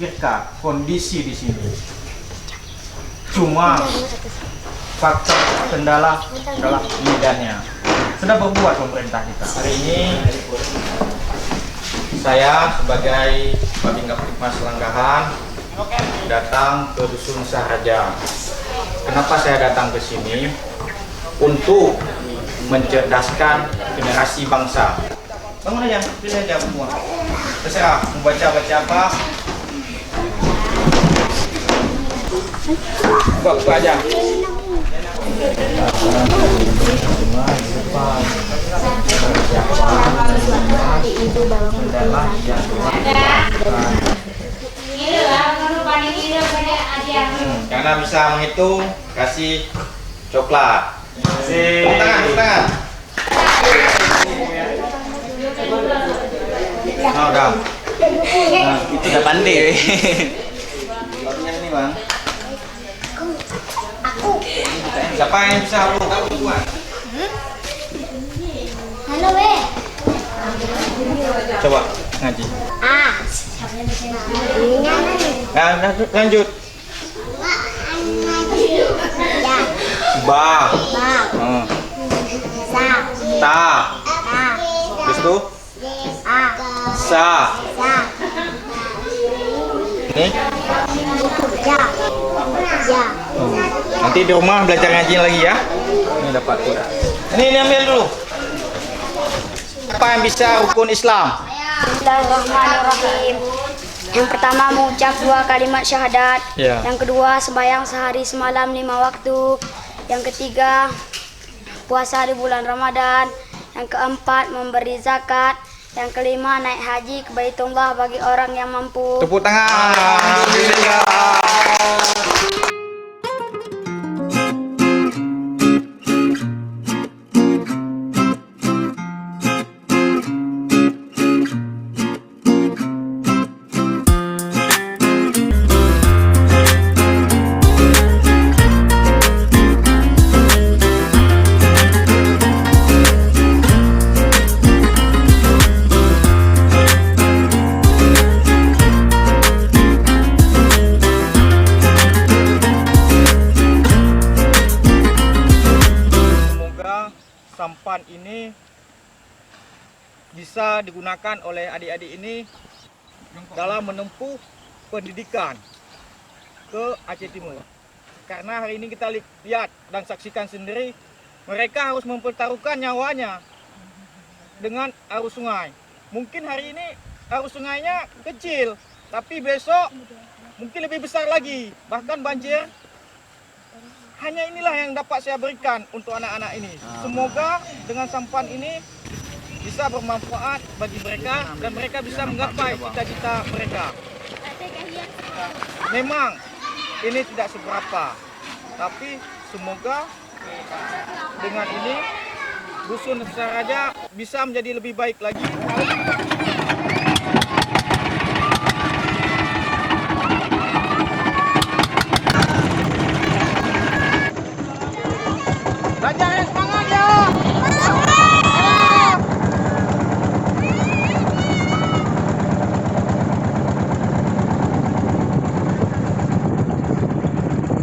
Pikirkan kondisi di sini. Cuma faktor kendala adalah medannya. Sudah berbuat pemerintah kita. Hari ini saya sebagai Babin Kaptipmas Langgahan datang ke Dusun Saraja. Kenapa saya datang ke sini? Untuk mencerdaskan generasi bangsa. Bangun aja, pilih aja semua. Terserah mau baca apa. Buka aja. Karena bisa menghitung, kasih coklat. Tangan. Nah, udah. Nah, itu udah pandai. Barunya ini, Bang. Siapa yang bisa lu? Halo, we. Coba ngaji. Nah, lanjut. Ba. Ta. Terus itu? Sa. Ini? Nanti di rumah belajar ngaji lagi ya. Ini dapat tuh. Ini ambil dulu. Apa yang bisa rukun Islam? Bismillahirrahmanirrahim. Yang pertama mengucap 2 kalimat syahadat. Ya. Yang kedua sembahyang sehari semalam 5 waktu. Yang ketiga puasa di bulan Ramadan. Yang keempat memberi zakat. Yang kelima, naik haji ke Baitullah bagi orang yang mampu. Tepuk tangan. Semoga sampan ini bisa digunakan oleh adik-adik ini dalam menempuh pendidikan ke Aceh Timur. Karena hari ini kita lihat dan saksikan sendiri, mereka harus mempertaruhkan nyawanya dengan arus sungai. Mungkin hari ini arus sungainya kecil, tapi besok mungkin lebih besar lagi. Bahkan banjir. Hanya inilah yang dapat saya berikan untuk anak-anak ini. Semoga dengan sampan ini bisa bermanfaat bagi mereka dan mereka bisa menggapai cita-cita mereka. Memang ini tidak seberapa, tapi semoga dengan ini Dusun Saraja bisa menjadi lebih baik lagi.